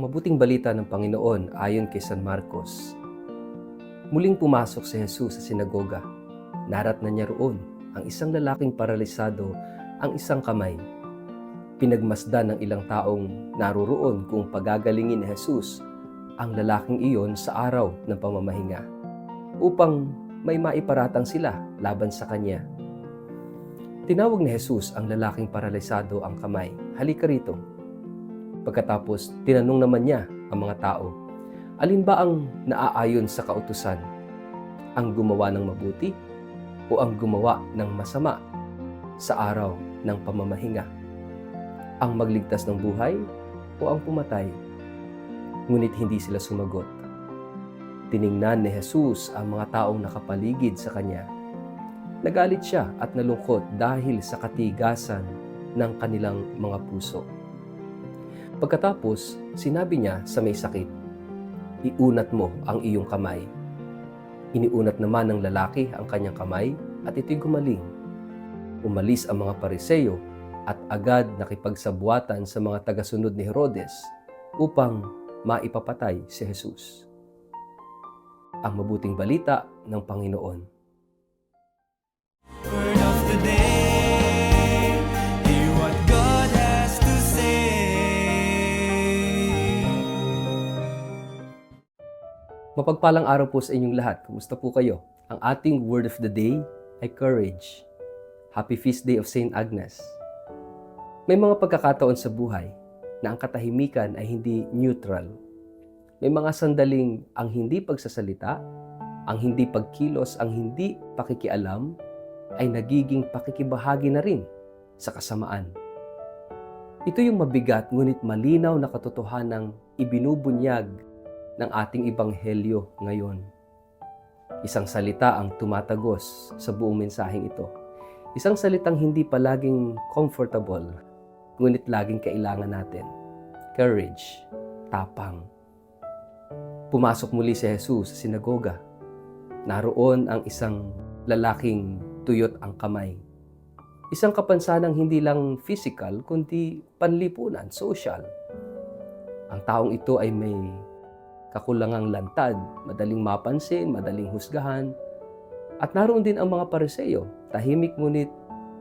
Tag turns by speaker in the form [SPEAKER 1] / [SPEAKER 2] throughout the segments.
[SPEAKER 1] Ang mabuting balita ng Panginoon ayon kay San Marcos. Muling pumasok si Jesus sa sinagoga. Naratnan niya roon ang isang lalaking paralisado ang isang kamay. Pinagmasdan ng ilang taong naroroon kung pagagalingin ni Jesus ang lalaking iyon sa araw ng pamamahinga upang may maiparatang sila laban sa kanya. Tinawag ni Jesus ang lalaking paralisado ang kamay, "Halika rito." Pagkatapos, tinanong naman niya ang mga tao, alin ba ang naaayon sa kautusan? Ang gumawa ng mabuti o ang gumawa ng masama sa araw ng pamamahinga? Ang magligtas ng buhay o ang pumatay? Ngunit hindi sila sumagot. Tiningnan ni Jesus ang mga taong nakapaligid sa kanya. Nagalit siya at nalungkot dahil sa katigasan ng kanilang mga puso. Pagkatapos, sinabi niya sa may sakit, "Iunat mo ang iyong kamay." Iniunat naman ng lalaki ang kanyang kamay at ito'y gumaling. Umalis ang mga Pariseo at agad nakipagsabuatan sa mga tagasunod ni Herodes upang maipapatay si Jesus. Ang mabuting balita ng Panginoon.
[SPEAKER 2] Word of the day, hear what God has to say.
[SPEAKER 1] Mapagpalang araw po sa inyong lahat. Kumusta po kayo? Ang ating word of the day ay courage. Happy Feast Day of St. Agnes. May mga pagkakataon sa buhay na ang katahimikan ay hindi neutral. May mga sandaling ang hindi pagsasalita, ang hindi pagkilos, ang hindi pakikialam ay nagiging pakikibahagi na rin sa kasamaan. Ito yung mabigat ngunit malinaw na katotohanang ibinubunyag ng ating ebanghelyo ngayon. Isang salita ang tumatagos sa buong mensaheng ito. Isang salitang hindi palaging comfortable, ngunit laging kailangan natin. Courage, tapang. Pumasok muli si Jesus sa sinagoga. Naroon ang isang lalaking tuyot ang kamay. Isang kapansanang hindi lang physical, kundi panlipunan, social. Ang taong ito ay may kakulangang lantad, madaling mapansin, madaling husgahan. At naroon din ang mga Pariseo, tahimik ngunit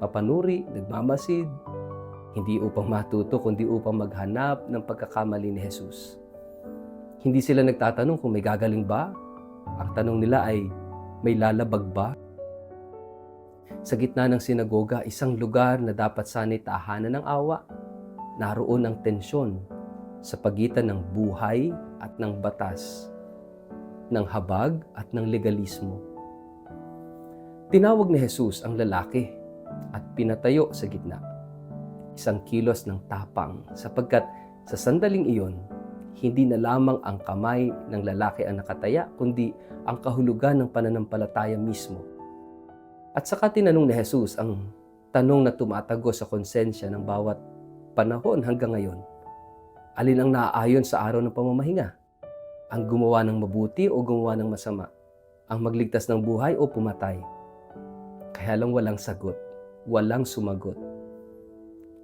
[SPEAKER 1] mapanuri, nagmamasid, hindi upang matuto kundi upang maghanap ng pagkakamali ni Jesus. Hindi sila nagtatanong kung may gagaling ba. Ang tanong nila ay, may lalabag ba? Sa gitna ng sinagoga, isang lugar na dapat sana'y tahanan ng awa, naroon ang tensyon sa pagitan ng buhay at ng batas, ng habag at ng legalismo. Tinawag ni Jesus ang lalaki at pinatayo sa gitna. Isang kilos ng tapang sapagkat sa sandaling iyon, hindi na lamang ang kamay ng lalaki ang nakataya, kundi ang kahulugan ng pananampalataya mismo. At saka tinanong ni Jesus ang tanong na tumatago sa konsensya ng bawat panahon hanggang ngayon. Alin ang naaayon sa araw ng pamamahinga? Ang gumawa ng mabuti o gumawa ng masama? Ang magligtas ng buhay o pumatay? Kaya lang walang sagot, walang sumagot.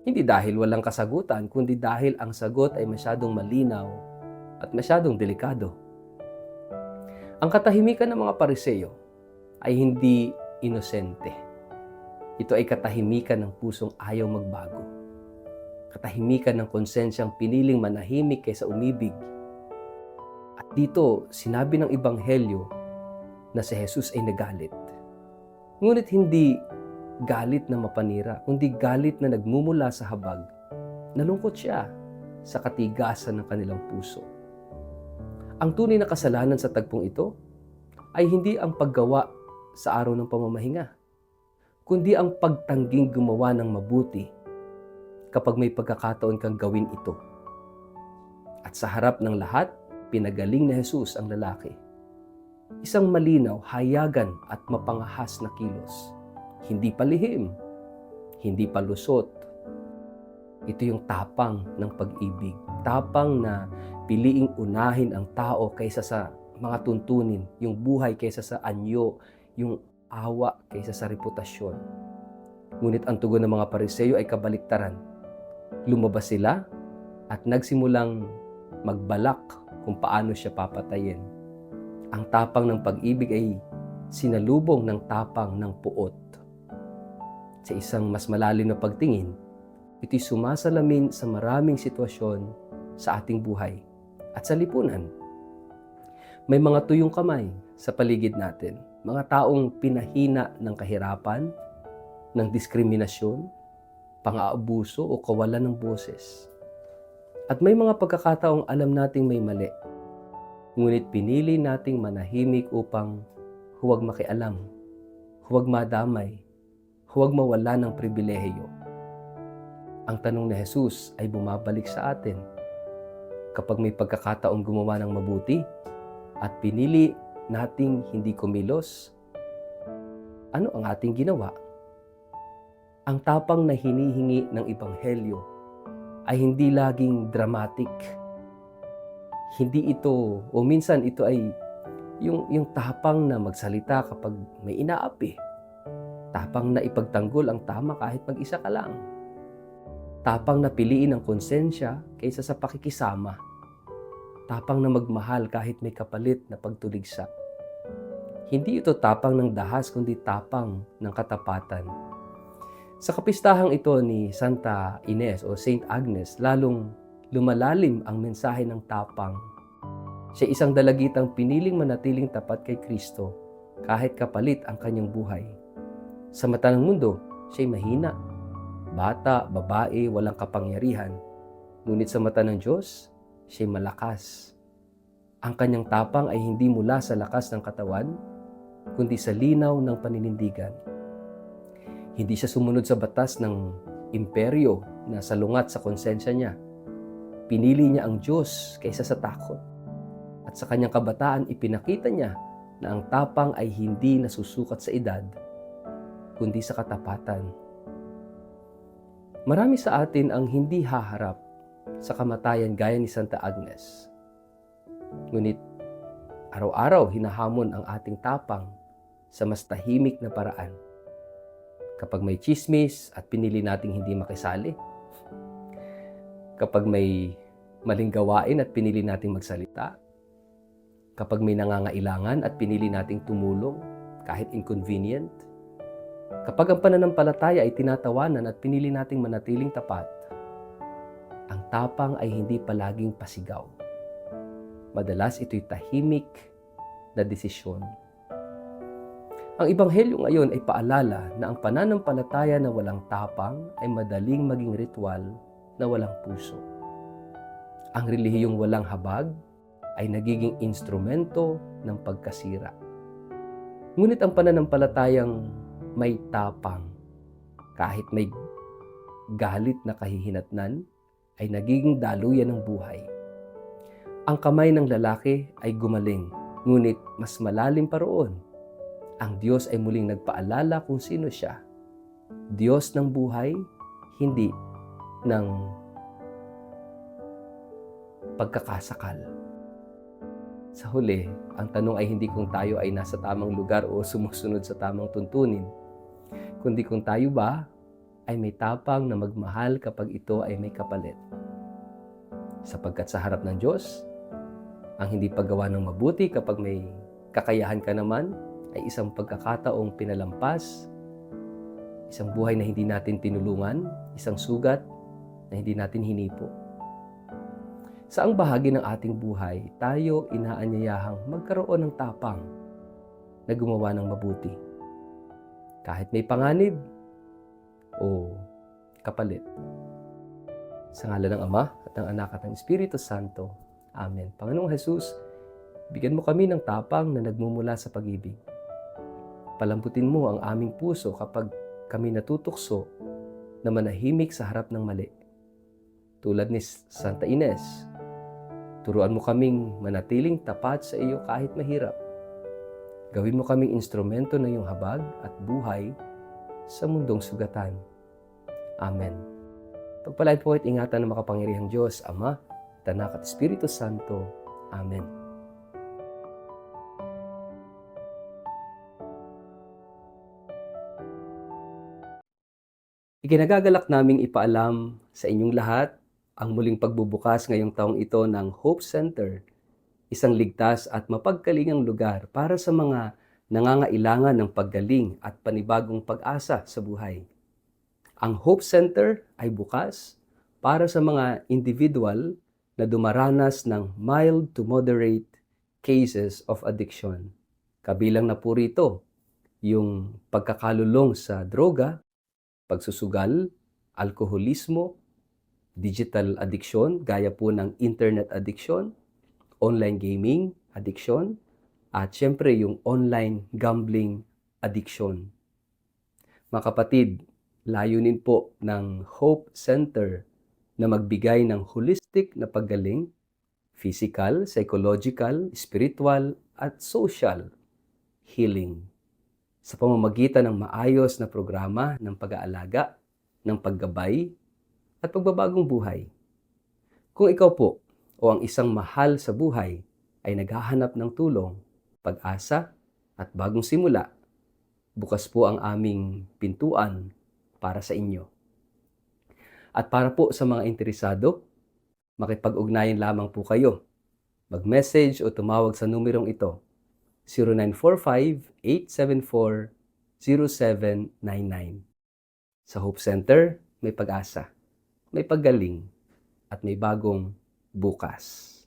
[SPEAKER 1] Hindi dahil walang kasagutan, kundi dahil ang sagot ay masyadong malinaw at masyadong delikado. Ang katahimikan ng mga Pariseo ay hindi inosente. Ito ay katahimikan ng pusong ayaw magbago. Katahimikan ng konsensyang piniling manahimik kaysa umibig. At dito, sinabi ng Ebanghelyo na si Jesus ay nagalit. Ngunit hindi galit na mapanira, kundi galit na nagmumula sa habag. Nalungkot siya sa katigasan ng kanilang puso. Ang tunay na kasalanan sa tagpong ito ay hindi ang paggawa sa araw ng pamamahinga, kundi ang pagtangging gumawa ng mabuti kapag may pagkakataon kang gawin ito. At sa harap ng lahat, pinagaling ni Jesus ang lalaki. Isang malinaw, hayagan at mapangahas na kilos. Hindi palihim, hindi palusot. Ito yung tapang ng pag-ibig. Tapang na piliing unahin ang tao kaysa sa mga tuntunin, yung buhay kaysa sa anyo, yung awa kaysa sa reputasyon. Ngunit ang tugon ng mga Pariseo ay kabaliktaran. Lumabas sila at nagsimulang magbalak kung paano siya papatayin. Ang tapang ng pag-ibig ay sinalubong ng tapang ng puot. Sa isang mas malalim na pagtingin, ito'y sumasalamin sa maraming sitwasyon sa ating buhay at sa lipunan. May mga tuyong kamay sa paligid natin, mga taong pinahina ng kahirapan, ng diskriminasyon, pang-aabuso o kawalan ng boses. At may mga pagkakataong alam nating may mali, ngunit pinili nating manahimik upang huwag makialam, huwag madamay, huwag mawala ng pribilehiyo. Ang tanong ni Jesus ay bumabalik sa atin. Kapag may pagkakataong gumawa ng mabuti at pinili nating hindi kumilos, ano ang ating ginawa? Ang tapang na hinihingi ng Ebanghelyo ay hindi laging dramatic. Hindi ito, o minsan ito ay yung tapang na magsalita kapag may inaapi. Tapang na ipagtanggol ang tama kahit mag-isa ka lang. Tapang na piliin ang konsensya kaysa sa pakikisama. Tapang na magmahal kahit may kapalit na pagtuligsa. Hindi ito tapang ng dahas kundi tapang ng katapatan. Sa kapistahang ito ni Santa Ines o Saint Agnes, lalong lumalalim ang mensahe ng tapang. Siya isang dalagitang piniling manatiling tapat kay Kristo kahit kapalit ang kanyang buhay. Sa mata ng mundo, siya'y mahina, bata, babae, walang kapangyarihan. Ngunit sa mata ng Diyos, siya'y malakas. Ang kanyang tapang ay hindi mula sa lakas ng katawan, kundi sa linaw ng paninindigan. Hindi siya sumunod sa batas ng imperyo na salungat sa konsensya niya. Pinili niya ang Diyos kaysa sa takot. At sa kanyang kabataan, ipinakita niya na ang tapang ay hindi nasusukat sa edad, kundi sa katapatan. Marami sa atin ang hindi haharap sa kamatayan gaya ni Santa Agnes. Ngunit araw-araw hinahamon ang ating tapang sa mas tahimik na paraan. Kapag may chismis at pinili nating hindi makisali. Kapag may maling gawain at pinili nating magsalita. Kapag may nangangailangan at pinili nating tumulong kahit inconvenient. Kapag ang pananampalataya ay tinatawanan at pinili nating manatiling tapat. Ang tapang ay hindi palaging pasigaw. Madalas ito'y tahimik na desisyon. Ang Ebanghelyo ngayon ay paalala na ang pananampalataya na walang tapang ay madaling maging ritual na walang puso. Ang relihiyong walang habag ay nagiging instrumento ng pagkasira. Ngunit ang pananampalatayang may tapang, kahit may galit na kahihinatnan, ay nagiging daluyan ng buhay. Ang kamay ng lalaki ay gumaling, ngunit mas malalim pa roon. Ang Diyos ay muling nagpaalala kung sino siya. Diyos ng buhay, hindi ng pagkakasakal. Sa huli, ang tanong ay hindi kung tayo ay nasa tamang lugar o sumusunod sa tamang tuntunin, kundi kung tayo ba ay may tapang na magmahal kapag ito ay may kapalit. Sapagkat sa harap ng Diyos, ang hindi paggawa ng mabuti kapag may kakayahan ka naman, ay isang pagkakataong pinalampas, isang buhay na hindi natin tinulungan, isang sugat na hindi natin hinipo. Saang bahagi ng ating buhay, tayo inaanyayahang magkaroon ng tapang na gumawa ng mabuti. Kahit may panganib o kapalit. Sa ngalan ng Ama at ng Anak at ng Espiritu Santo. Amen. Panginoong Jesus, bigyan mo kami ng tapang na nagmumula sa pag-ibig. Palambutin mo ang aming puso kapag kami natutukso na manahimik sa harap ng mali. Tulad ni Santa Ines, turuan mo kaming manatiling tapat sa iyo kahit mahirap. Gawin mo kaming instrumento ng iyong habag at buhay sa mundong sugatan. Amen. Pagpalain po at ingatan ng makapangyarihang Diyos, Ama, Anak at Espiritu Santo. Amen. Ikinagagalak naming ipaalam sa inyong lahat ang muling pagbubukas ngayong taong ito ng Hope Center, isang ligtas at mapagkalingang lugar para sa mga nangangailangan ng paggaling at panibagong pag-asa sa buhay. Ang Hope Center ay bukas para sa mga individual na dumaranas ng mild to moderate cases of addiction. Kabilang na po rito yung pagkakalulong sa droga, pagsusugal, alkoholismo, digital addiction gaya po ng internet addiction, online gaming addiction, at syempre yung online gambling addiction. Mga kapatid, layunin po ng Hope Center na magbigay ng holistic na paggaling, physical, psychological, spiritual, at social healing sa pamamagitan ng maayos na programa ng pag-aalaga, ng paggabay, at pagbabagong buhay. Kung ikaw po o ang isang mahal sa buhay ay naghahanap ng tulong, pag-asa, at bagong simula, bukas po ang aming pintuan para sa inyo. At para po sa mga interesado, makipag-ugnayan lamang po kayo. Mag-message o tumawag sa numerong ito, 0945-874-0799. Sa Hope Center, may pag-asa, may paggaling, at may bagong bukas.